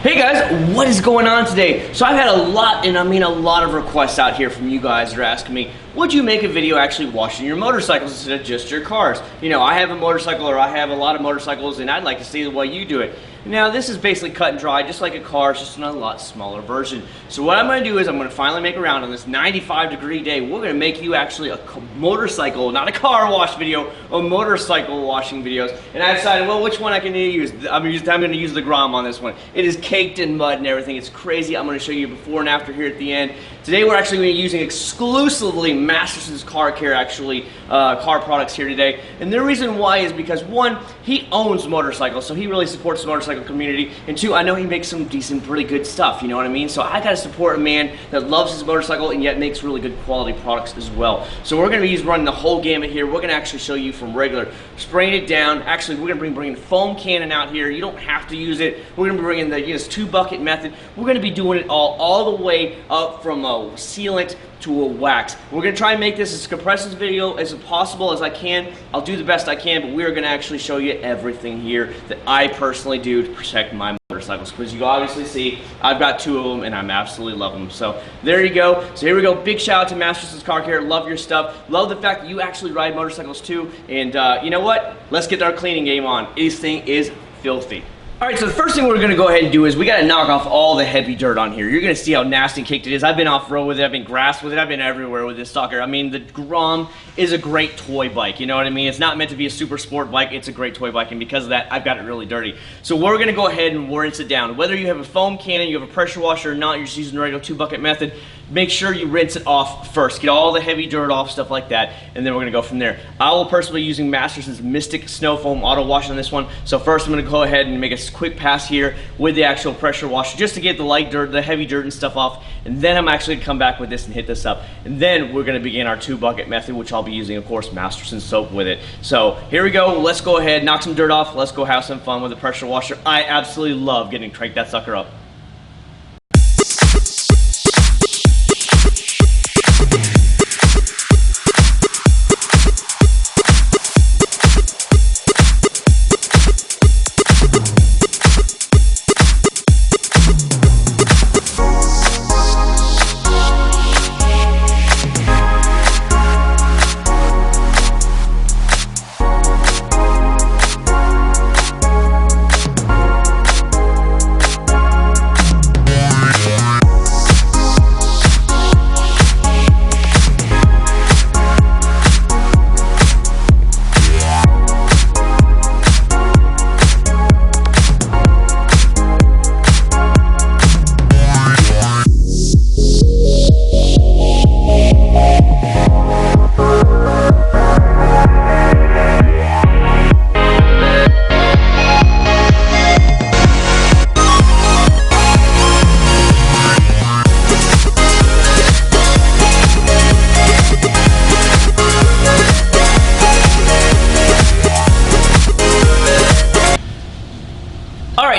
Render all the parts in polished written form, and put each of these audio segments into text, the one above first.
Hey guys, what is going on today? So I've had a lot, and I mean a lot of requests out here from you guys that are asking me, would you make a video actually washing your motorcycles instead of just your cars? You know, I have a motorcycle, or I have a lot of motorcycles, and I'd like to see the way you do it. Now this is basically cut and dry, just like a car, it's just in a lot smaller version. So what I'm going to do is I'm going to finally make a round on this 95-degree day. We're going to make you actually a motorcycle, not a car wash video, a motorcycle washing videos. And I decided, well, which one I can use? I'm going to use the Grom on this one. It is caked in mud and everything. It's crazy. I'm going to show you before and after here at the end. Today we're actually going to be using exclusively Masterson's car care, car products here today. And the reason why is because, one, he owns motorcycles, so he really supports the motorcycle community, and two, I know he makes some decent, really good stuff, you know what I mean? So I gotta support a man that loves his motorcycle and yet makes really good quality products as well. So we're gonna be running the whole gamut here. We're gonna actually show you from regular, spraying it down. Actually, we're gonna be bringing foam cannon out here. You don't have to use it. We're gonna be bringing the 2-bucket method. We're gonna be doing it all the way up from a sealant to a wax. We're gonna try and make this as compressed video as possible as I can. I'll do the best I can, but we're gonna actually show you everything here that I personally do to protect my motorcycles, because you obviously see I've got 2 of them and I'm absolutely love them. So there you go. So here we go. Big shout out to Masterson's Car Care. Love your stuff. Love the fact that you actually ride motorcycles too. And you know what? Let's get our cleaning game on. This thing is filthy. Alright, so the first thing we're going to go ahead and do is we got to knock off all the heavy dirt on here. You're going to see how nasty and caked it is. I've been off-road with it, I've been grass with it, I've been everywhere with this sucker. I mean, the Grom is a great toy bike, you know what I mean? It's not meant to be a super sport bike, it's a great toy bike, and because of that, I've got it really dirty. So we're going to go ahead and rinse it down. Whether you have a foam cannon, you have a pressure washer or not, you're just using the regular 2-bucket method, make sure you rinse it off first. Get all the heavy dirt off, stuff like that, and then we're going to go from there. I will personally be using Masterson's Mystic Snow Foam Auto Wash on this one. So first I'm going to go ahead and make a quick pass here with the actual pressure washer just to get the light dirt, the heavy dirt and stuff off, and then I'm actually going to come back with this and hit this up. And then we're going to begin our 2-bucket method, which I'll be using, of course, Masterson soap with it. So here we go. Let's go ahead, knock some dirt off. Let's go have some fun with the pressure washer. I absolutely love getting crank that sucker up.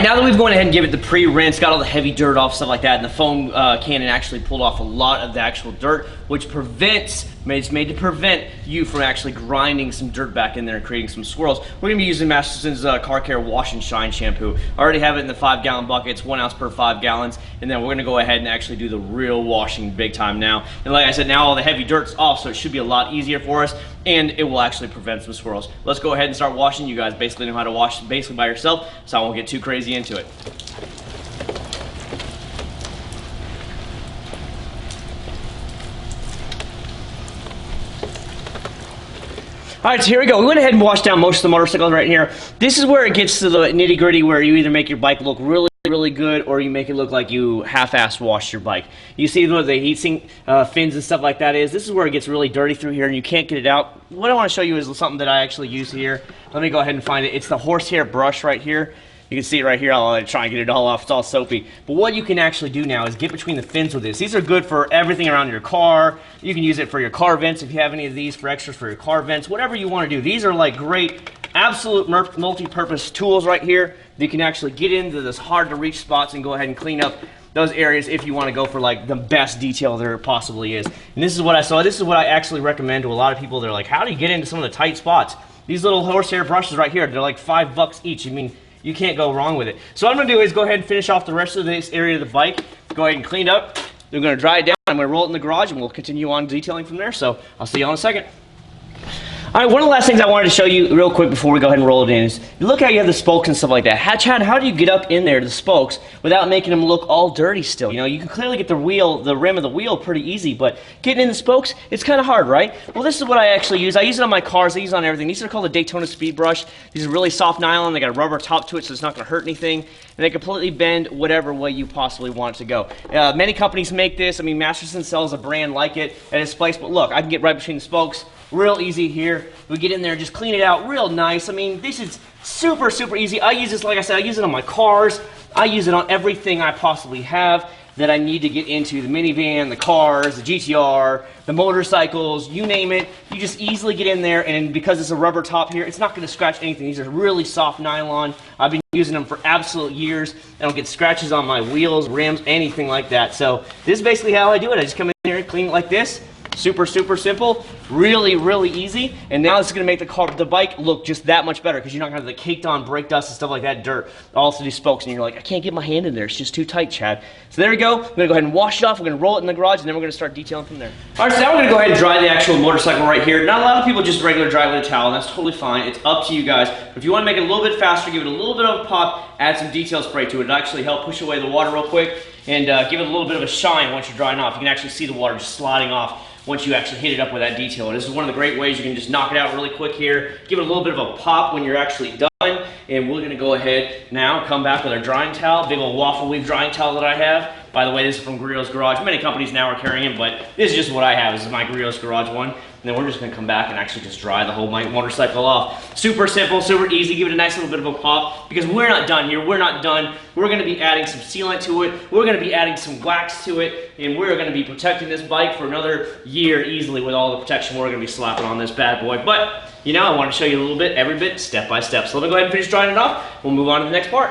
Now that we've gone ahead and give it the pre-rinse, got all the heavy dirt off, stuff like that, and the foam cannon actually pulled off a lot of the actual dirt, which it's made to prevent you from actually grinding some dirt back in there and creating some swirls. We're going to be using Masterson's Car Care Wash and Shine shampoo. I already have it in the 5-gallon buckets, 1 ounce per 5 gallons, and then we're going to go ahead and actually do the real washing big time now. And like I said, now all the heavy dirt's off, so it should be a lot easier for us, and it will actually prevent some swirls. Let's go ahead and start washing. You guys basically know how to wash basically by yourself, so I won't get too crazy into it. Alright, so here we go. We went ahead and washed down most of the motorcycles right here. This is where it gets to the nitty-gritty, where you either make your bike look really good, or you make it look like you half-assed washed your bike. You see where the heatsink fins and stuff like that is. This is where it gets really dirty through here and you can't get it out. What I want to show you is something that I actually use here. Let me go ahead and find it. It's the horsehair brush right here. You can see it right here. I'll try and get it all off. It's all soapy. But what you can actually do now is get between the fins with this. These are good for everything around your car. You can use it for your car vents if you have any of these, for extras for your car vents, whatever you want to do. These are like great, absolute multi-purpose tools right here that you can actually get into those hard-to-reach spots and go ahead and clean up those areas if you want to go for like the best detail there possibly is. And this is what I saw. This is what I actually recommend to a lot of people. They're like, how do you get into some of the tight spots? These little horsehair brushes right here, they're like $5 each. I mean, You can't go wrong with it. So what I'm gonna do is go ahead and finish off the rest of this area of the bike. Go ahead and clean it up. We're gonna dry it down. I'm gonna roll it in the garage and we'll continue on detailing from there. So I'll see you all in a second. All right, one of the last things I wanted to show you real quick before we go ahead and roll it in is, look how you have the spokes and stuff like that. Chad, how do you get up in there to the spokes without making them look all dirty still? You know, you can clearly get the rim of the wheel pretty easy, but getting in the spokes, it's kind of hard, right? Well, this is what I actually use. I use it on my cars, I use it on everything. These are called the Daytona Speed Brush. These are really soft nylon, they got a rubber top to it so it's not gonna hurt anything, and they completely bend whatever way you possibly want it to go. Many companies make this. I mean, Masterson sells a brand like it at its place, but look, I can get right between the spokes. Real easy here. We get in there and just clean it out real nice. I mean, this is super, super easy. I use this, like I said, I use it on my cars. I use it on everything I possibly have that I need to get into. The minivan, the cars, the GTR, the motorcycles, you name it. You just easily get in there, and because it's a rubber top here, it's not going to scratch anything. These are really soft nylon. I've been using them for absolute years. I don't get scratches on my wheels, rims, anything like that. So this is basically how I do it. I just come in here and clean it like this. Super, super simple, really, really easy, and now this is going to make the bike look just that much better because you're not going to have the caked on brake dust and stuff like that, dirt, all through these spokes, and you're like, I can't get my hand in there, it's just too tight, Chad. So there we go. I'm going to go ahead and wash it off, we're going to roll it in the garage, and then we're going to start detailing from there. All right, so now we're going to go ahead and dry the actual motorcycle right here. Not a lot of people just regular dry with a towel, and that's totally fine. It's up to you guys. But if you want to make it a little bit faster, give it a little bit of a pop, add some detail spray to it. It'll actually help push away the water real quick and give it a little bit of a shine once you're drying off. You can actually see the water just sliding off once you actually hit it up with that detail. This is one of the great ways you can just knock it out really quick here, give it a little bit of a pop when you're actually done, and we're gonna go ahead now, come back with our drying towel, big old waffle weave drying towel that I have. By the way, this is from Grillo's Garage. Many companies now are carrying it, but this is just what I have. This is my Grillo's Garage one. And then we're just gonna come back and actually just dry the whole motorcycle off. Super simple, super easy, give it a nice little bit of a pop, because we're not done here, we're not done. We're gonna be adding some sealant to it, we're gonna be adding some wax to it, and we're gonna be protecting this bike for another year easily with all the protection we're gonna be slapping on this bad boy. But, you know, I wanna show you a little bit, every bit, step by step. So let me go ahead and finish drying it off, we'll move on to the next part.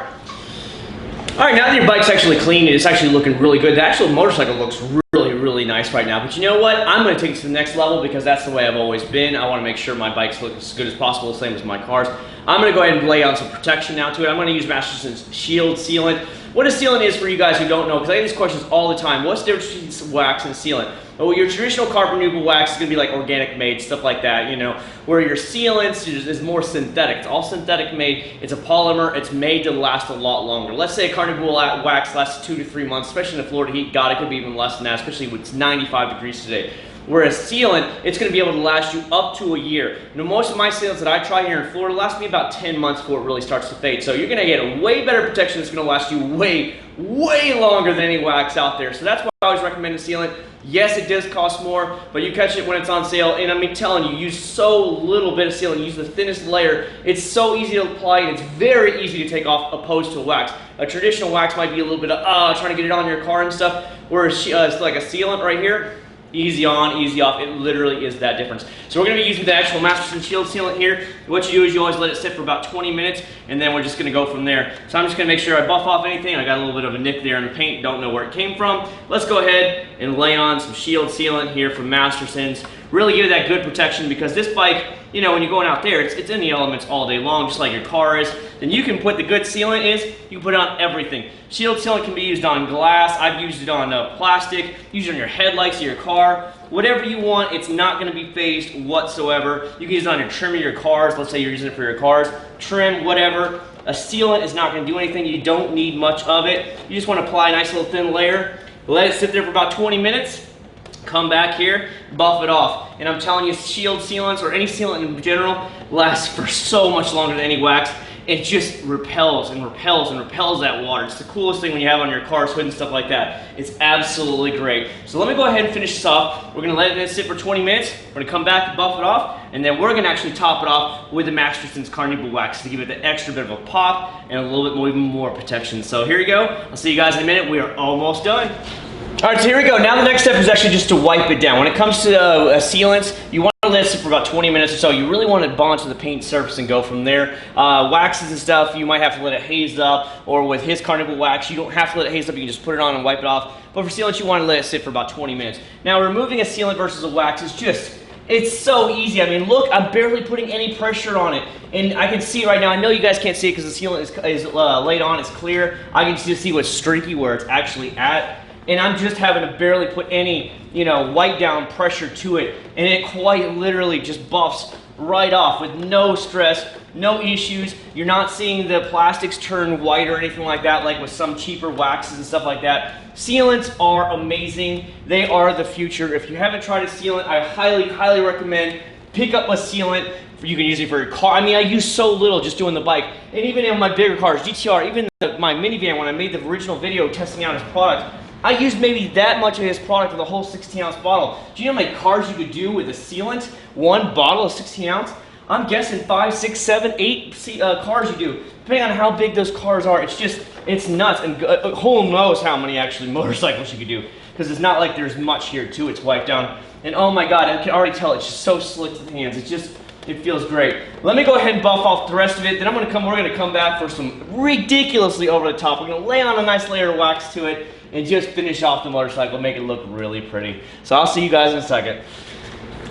All right, now that your bike's actually clean, it's actually looking really good. The actual motorcycle looks really, really nice right now. But you know what? I'm going to take it to the next level because that's the way I've always been. I want to make sure my bikes look as good as possible, same as my cars. I'm going to go ahead and lay on some protection now to it. I'm going to use Masterson's Shield Sealant. What a sealant is for you guys who don't know, because I get these questions all the time. What's the difference between wax and sealant? Well, your traditional carbon renewable wax is going to be like organic made, stuff like that, you know, where your sealants is more synthetic. It's all synthetic made. It's a polymer. It's made to last a lot longer. Let's say a carbon renewable wax lasts 2 to 3 months, especially in the Florida heat. God, it could be even less than that, especially when it's 95 degrees today. Whereas sealant, it's going to be able to last you up to a year. Now, most of my sealants that I try here in Florida last me about 10 months before it really starts to fade. So you're going to get a way better protection that's going to last you way, way longer than any wax out there. So that's why I always recommend a sealant. Yes, it does cost more, but you catch it when it's on sale. And I'm telling you, use so little bit of sealant. Use the thinnest layer. It's so easy to apply, and it's very easy to take off opposed to wax. A traditional wax might be a little bit of, trying to get it on your car and stuff, whereas it's like a sealant right here. Easy on, easy off. It literally is that difference. So we're going to be using the actual Masterson Shield Sealant here. What you do is you always let it sit for about 20 minutes, and then we're just going to go from there. So I'm just going to make sure I buff off anything. I got a little bit of a nick there in the paint. Don't know where it came from. Let's go ahead and lay on some Shield Sealant here from Masterson's. Really give it that good protection, because this bike, you know, when you're going out there, it's in the elements all day long, just like your car is. Then you can put the good sealant you can put it on everything. Shield sealant can be used on glass. I've used it on plastic. Use it on your headlights of your car. Whatever you want, it's not going to be phased whatsoever. You can use it on your trim of your cars. Let's say you're using it for your cars. Trim, whatever. A sealant is not going to do anything. You don't need much of it. You just want to apply a nice little thin layer. Let it sit there for about 20 minutes. Come back here, buff it off. And I'm telling you, Shield sealants or any sealant in general lasts for so much longer than any wax. It just repels and repels and repels that water. It's the coolest thing when you have on your car's hood and stuff like that. It's absolutely great. So let me go ahead and finish this off. We're going to let it sit for 20 minutes. We're going to come back and buff it off, and then we're going to actually top it off with the Masterson's Carnival Wax to give it the extra bit of a pop and a little bit more, even more protection. So here you go. I'll see you guys in a minute. We are almost done. All right, so here we go. Now the next step is actually just to wipe it down. When it comes to sealants, you want to let it sit for about 20 minutes or so. You really want to bond to the paint surface and go from there. Waxes and stuff, you might have to let it haze up, or with his Carnival Wax, you don't have to let it haze up. You can just put it on and wipe it off. But for sealants, you want to let it sit for about 20 minutes. Now, removing a sealant versus a wax is just It's so easy. I mean, look, I'm barely putting any pressure on it. And I can see right now, I know you guys can't see it because the sealant is laid on, it's clear. I can just see what's streaky where it's actually at. And I'm just having to barely put any, you know, wipe down pressure to it. And it quite literally just buffs right off with no stress, no issues. You're not seeing the plastics turn white or anything like that, like with some cheaper waxes and stuff like that. Sealants are amazing. They are the future. If you haven't tried a sealant, I highly, highly recommend pick up a sealant. You can use it for your car. I mean, I use so little just doing the bike. And even in my bigger cars, GTR, even my minivan, when I made the original video testing out his product, I used maybe that much of his product with a whole 16-ounce bottle. Do you know how many cars you could do with a sealant? One bottle of 16 ounce? I'm guessing 5, 6, 7, 8 cars you do. Depending on how big those cars are, it's nuts. And who knows how many actually motorcycles you could do. Because it's not like there's much here too. It's wiped down. And oh my God, I can already tell it's just so slick to the hands. It feels great. Let me go ahead and buff off the rest of it. Then we're gonna come back for some ridiculously over the top. We're gonna lay on a nice layer of wax to it and just finish off the motorcycle, make it look really pretty. So I'll see you guys in a second.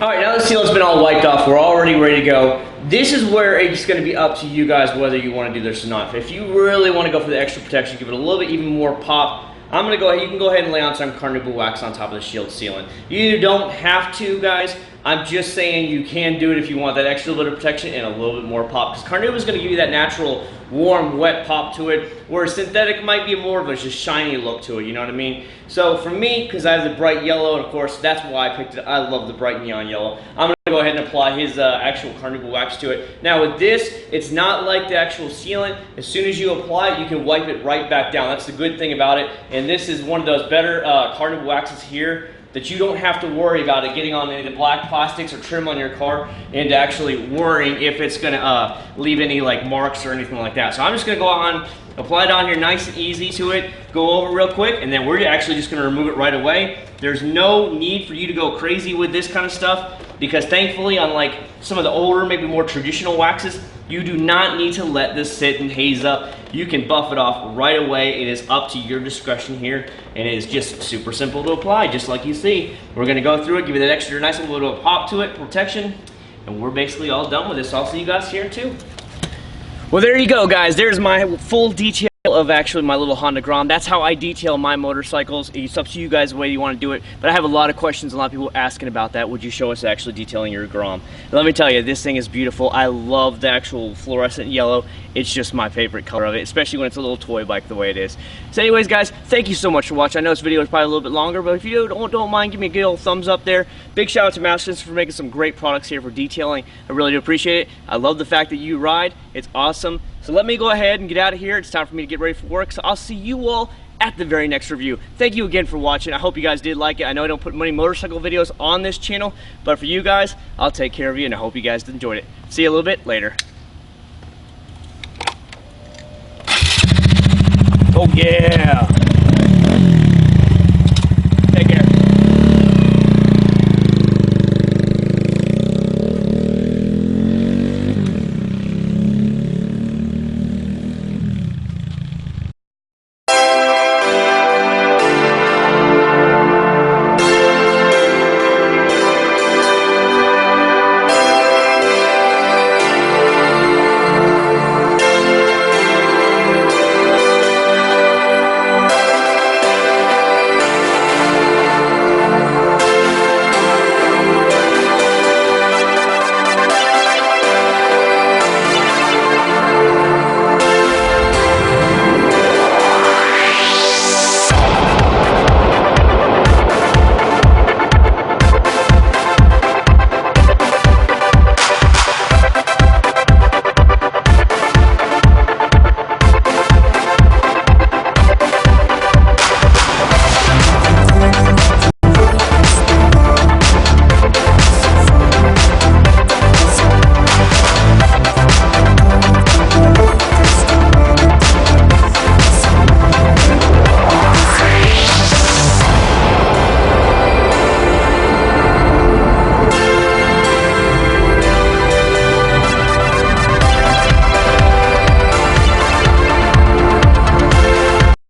All right, now the sealant's been all wiped off, we're already ready to go. This is where it's gonna be up to you guys whether you wanna do this or not. If you really wanna go for the extra protection, give it a little bit even more pop, I'm gonna go ahead, you can go ahead and lay on some carnauba wax on top of the shield sealant. You don't have to, guys. I'm just saying you can do it if you want that extra little bit of protection and a little bit more pop. Because carnauba is gonna give you that natural, warm, wet pop to it, whereas synthetic might be more of a just shiny look to it, you know what I mean? So for me, because I have the bright yellow, and of course that's why I picked it, I love the bright neon yellow, I'm gonna go ahead and apply his actual carnauba wax to it. Now with this, it's not like the actual sealant. As soon as you apply it, you can wipe it right back down. That's the good thing about it. And this is one of those better carnauba waxes here that you don't have to worry about it getting on any of the black plastics or trim on your car and actually worrying if it's gonna leave any like marks or anything like that. So I'm just gonna go on, apply it on here nice and easy to it, go over real quick, and then we're actually just gonna remove it right away. There's no need for you to go crazy with this kind of stuff because thankfully, unlike some of the older, maybe more traditional waxes, you do not need to let this sit and haze up. You can buff it off right away. It is up to your discretion here, and it is just super simple to apply, just like you see. We're gonna go through it, give it that extra nice little pop to it, protection, and we're basically all done with this. I'll see you guys here too. Well, there you go, guys. There's my full detail of actually my little Honda Grom. That's how I detail my motorcycles. It's up to you guys the way you want to do it, but I have a lot of questions, a lot of people asking about that. Would you show us actually detailing your Grom? And let me tell you, this thing is beautiful. I love the actual fluorescent yellow. It's just my favorite color of it, especially when it's a little toy bike the way it is. So anyways, guys, thank you so much for watching. I know this video is probably a little bit longer, but if you don't mind, give me a good old thumbs up there. Big shout out to Masters for making some great products here for detailing. I really do appreciate it. I love the fact that you ride. It's awesome. So let me go ahead and get out of here. It's time for me to get ready for work. So I'll see you all at the very next review. Thank you again for watching. I hope you guys did like it. I know I don't put many motorcycle videos on this channel, but for you guys, I'll take care of you, and I hope you guys enjoyed it. See you a little bit later. Oh yeah!